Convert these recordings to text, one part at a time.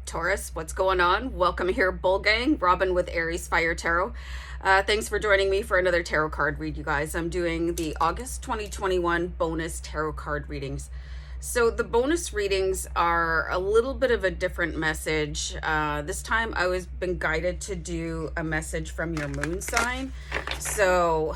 Taurus, what's going on? Welcome here, Bull Gang. Robin with Aries Fire Tarot. Thanks for joining me for another tarot card read, you guys. I'm doing the August 2021 bonus tarot card readings. So the bonus readings are a little bit of a different message. This time I was been guided to do a message from your moon sign. So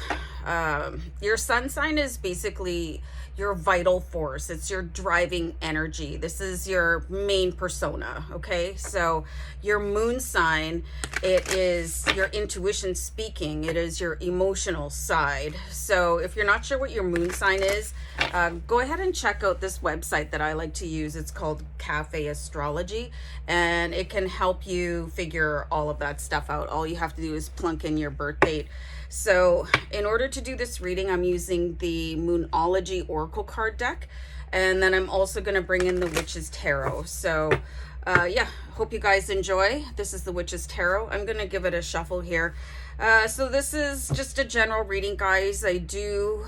your sun sign is basically your vital force. It's your driving energy. This is your main persona, okay? So your moon sign, it is your intuition speaking. It is your emotional side. So if you're not sure what your moon sign is, go ahead and check out this website that I like to use. It's called Cafe Astrology, and it can help you figure all of that stuff out. All you have to do is plunk in your birth date. So in order to do this reading, I'm using the Moonology Oracle card deck, and then I'm also going to bring in the Witch's Tarot. So yeah, hope you guys enjoy. This is the Witch's Tarot. I'm going to give it a shuffle here. So this is just a general reading, guys. I do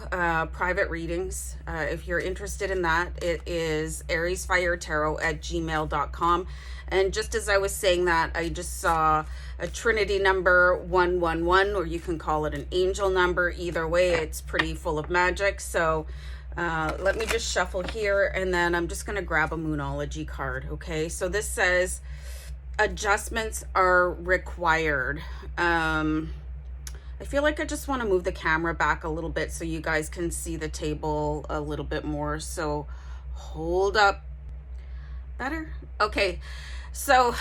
private readings. If you're interested in that, it is ariesfiretarot@gmail.com. And just as I was saying that, I just saw a Trinity number 111, or you can call it an angel number. Either way, it's pretty full of magic. So let me just shuffle here, and then I'm just going to grab a Moonology card, okay? So this says, adjustments are required. I feel like I just want to move the camera back a little bit so you guys can see the table a little bit more. So hold up. Better? Okay. So,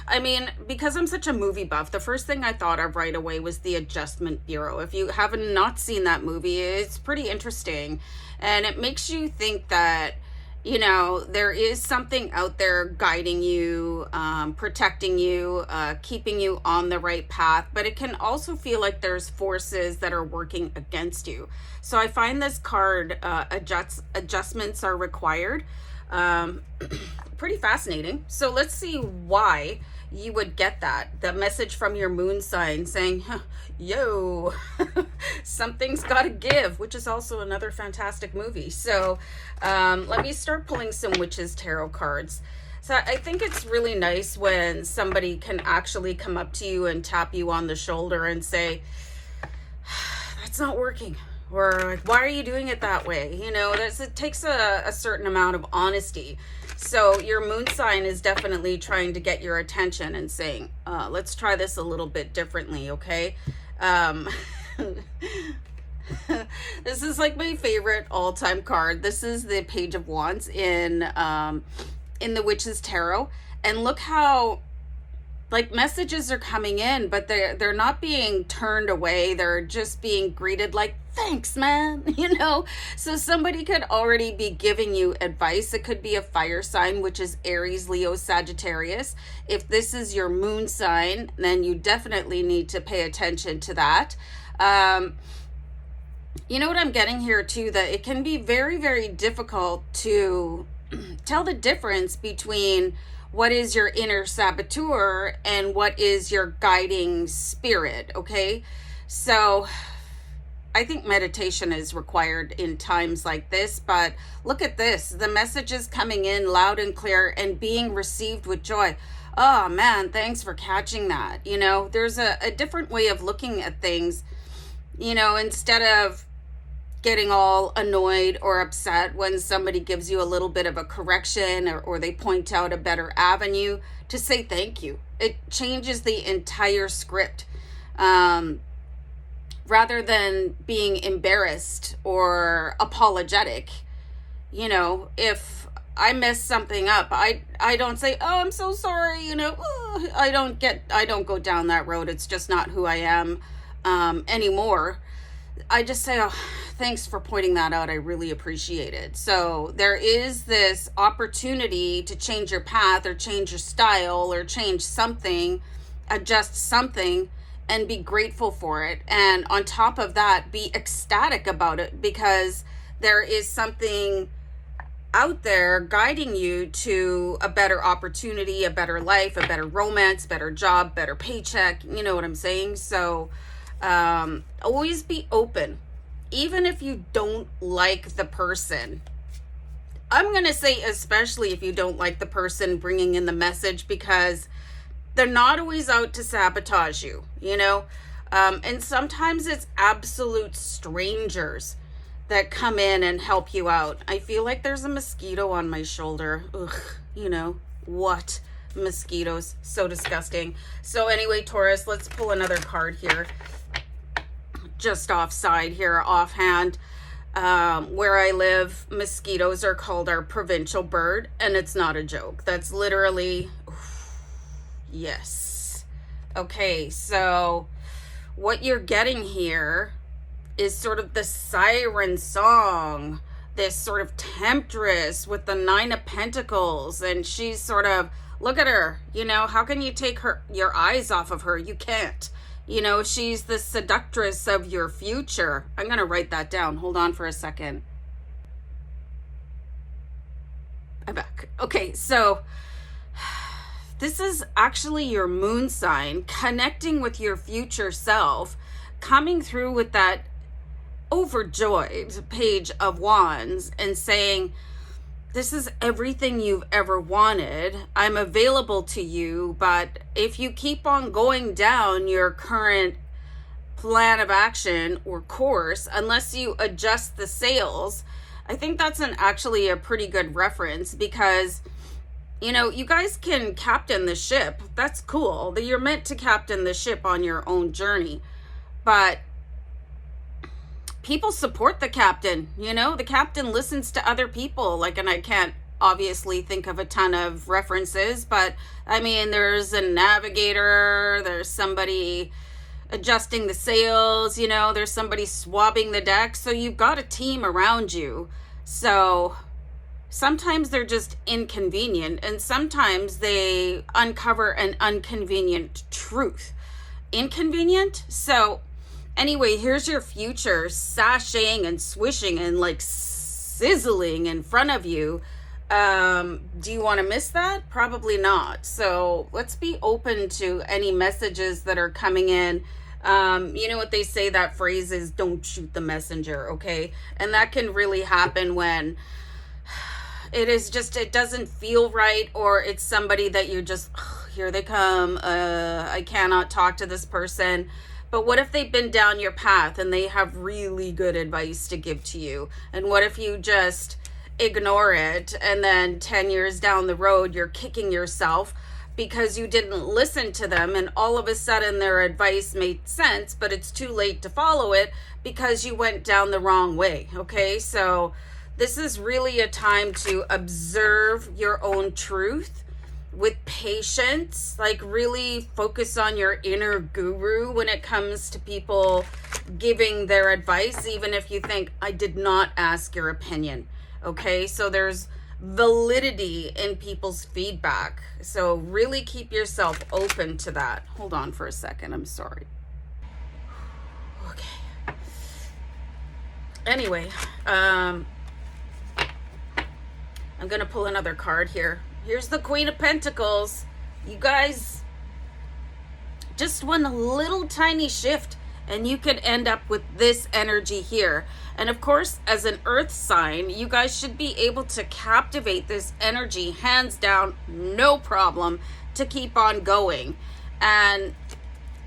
I mean, because I'm such a movie buff, the first thing I thought of right away was the Adjustment Bureau. If you haven't not seen that movie, it's pretty interesting. And it makes you think that, you know, there is something out there guiding you, protecting you, keeping you on the right path. But it can also feel like there's forces that are working against you. So I find this card, adjustments are required, pretty fascinating. So let's see why you would get that. The message from your moon sign saying, yo, something's got to give, which is also another fantastic movie. So let me start pulling some Witch's Tarot cards. So I think it's really nice when somebody can actually come up to you and tap you on the shoulder and say, that's not working. Or why are you doing it that way? You know, it takes a certain amount of honesty. So your moon sign is definitely trying to get your attention and saying, let's try this a little bit differently, okay? This is like my favorite all-time card. This is the Page of Wands in the Witch's Tarot. And look how, like, messages are coming in, but they're not being turned away. They're just being greeted like, thanks, man, you know? So somebody could already be giving you advice. It could be a fire sign, which is Aries, Leo, Sagittarius. If this is your moon sign, then you definitely need to pay attention to that. You know what I'm getting here too, that it can be very, very difficult to tell the difference between what is your inner saboteur and what is your guiding spirit, okay? So I think meditation is required in times like this, but look at this. The message is coming in loud and clear and being received with joy. Oh man, thanks for catching that. You know, there's a different way of looking at things, you know, instead of getting all annoyed or upset when somebody gives you a little bit of a correction or they point out a better avenue, to say thank you. It changes the entire script. Rather than being embarrassed or apologetic, you know, if I mess something up, I don't say, oh, I'm so sorry, you know, I don't go down that road. It's just not who I am anymore. I just say, oh, thanks for pointing that out. I really appreciate it. So there is this opportunity to change your path or change your style or change something, adjust something, and be grateful for it. And on top of that, be ecstatic about it, because there is something out there guiding you to a better opportunity, a better life, a better romance, better job, better paycheck. You know what I'm saying? So always be open. Even if you don't like the person, I'm going to say especially if you don't like the person bringing in the message, because they're not always out to sabotage you, you know? And sometimes it's absolute strangers that come in and help you out. I feel like there's a mosquito on my shoulder. Ugh, you know, what? Mosquitoes. So disgusting. So anyway, Taurus, let's pull another card here. Just offside here, offhand. Where I live, mosquitoes are called our provincial bird, and it's not a joke. That's literally, yes. Okay, so what you're getting here is sort of the siren song, this sort of temptress with the 9 of Pentacles, and she's sort of, look at her, you know, how can you take your eyes off of her? You can't. You know, she's the seductress of your future. I'm going to write that down. Hold on for a second. I'm back. Okay, so this is actually your moon sign connecting with your future self, coming through with that overjoyed Page of Wands and saying, this is everything you've ever wanted. I'm available to you, but if you keep on going down your current plan of action or course, unless you adjust the sails, I think that's actually a pretty good reference, because, you know, you guys can captain the ship. That's cool. You're meant to captain the ship on your own journey, but people support the captain, you know, the captain listens to other people. Like, and I can't obviously think of a ton of references, but I mean, there's a navigator, there's somebody adjusting the sails, you know, there's somebody swabbing the deck. So you've got a team around you. So sometimes they're just inconvenient, and sometimes they uncover an inconvenient truth. Inconvenient? So anyway, here's your future sashaying and swishing and like sizzling in front of you. Do you want to miss that? Probably not. So let's be open to any messages that are coming in. You know what they say, that phrase is, don't shoot the messenger, okay? And that can really happen when it is just, it doesn't feel right, or it's somebody that you just, here they come. I cannot talk to this person. But what if they've been down your path and they have really good advice to give to you? And what if you just ignore it, and then 10 years down the road, you're kicking yourself because you didn't listen to them, and all of a sudden their advice made sense, but it's too late to follow it because you went down the wrong way, okay? So this is really a time to observe your own truth with patience, like really focus on your inner guru when it comes to people giving their advice, even if you think, I did not ask your opinion, okay? So there's validity in people's feedback. So really keep yourself open to that. Hold on for a second. I'm sorry. Okay. Anyway, I'm going to pull another card here. Here's the Queen of Pentacles. You guys, just one little tiny shift and you could end up with this energy here. And of course, as an earth sign, you guys should be able to captivate this energy, hands down, no problem, to keep on going. And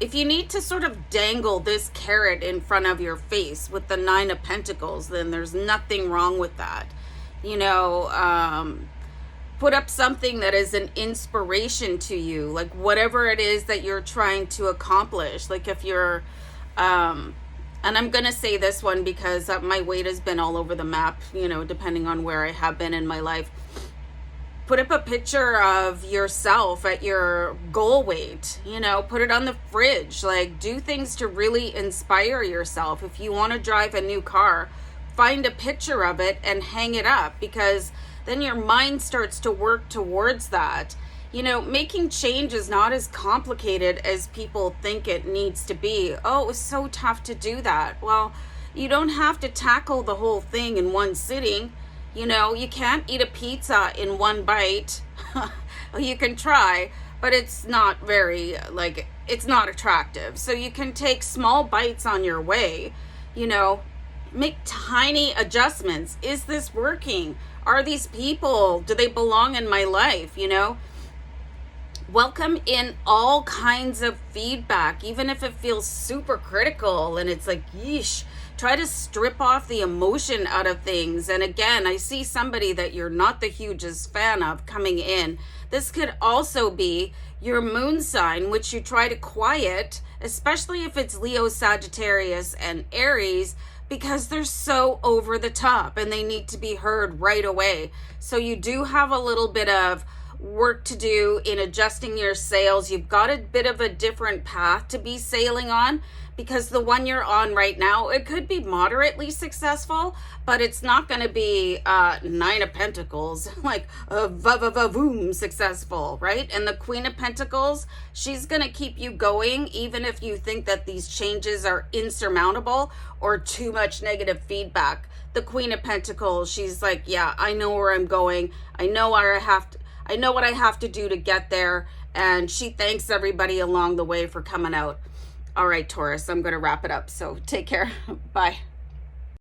if you need to sort of dangle this carrot in front of your face with the 9 of Pentacles, then there's nothing wrong with that. You know, put up something that is an inspiration to you, like whatever it is that you're trying to accomplish. Like if you're, and I'm going to say this one because my weight has been all over the map, you know, depending on where I have been in my life. Put up a picture of yourself at your goal weight, you know, put it on the fridge, like do things to really inspire yourself. If you want to drive a new car, find a picture of it and hang it up, because then your mind starts to work towards that. You know, making change is not as complicated as people think it needs to be. Oh, it was so tough to do that. Well, you don't have to tackle the whole thing in one sitting. You know, you can't eat a pizza in one bite. You can try, but it's not very, like, it's not attractive. So you can take small bites on your way, you know, make tiny adjustments. Is this working? are these people, do they belong in my life, you know? Welcome in all kinds of feedback, even if it feels super critical and it's like, yeesh. Try to strip off the emotion out of things. And again, I see somebody that you're not the hugest fan of coming in. This could also be your moon sign, which you try to quiet, especially if it's Leo, Sagittarius, and Aries, because they're so over the top and they need to be heard right away. So you do have a little bit of work to do in adjusting your sails. You've got a bit of a different path to be sailing on, because the one you're on right now, it could be moderately successful, but it's not going to be 9 of Pentacles, like boom, successful, right? And the Queen of Pentacles, she's going to keep you going, even if you think that these changes are insurmountable or too much negative feedback. The Queen of Pentacles, she's like, yeah, I know where I'm going. I know what I have to do to get there. And she thanks everybody along the way for coming out. All right, Taurus, I'm going to wrap it up. So take care. Bye.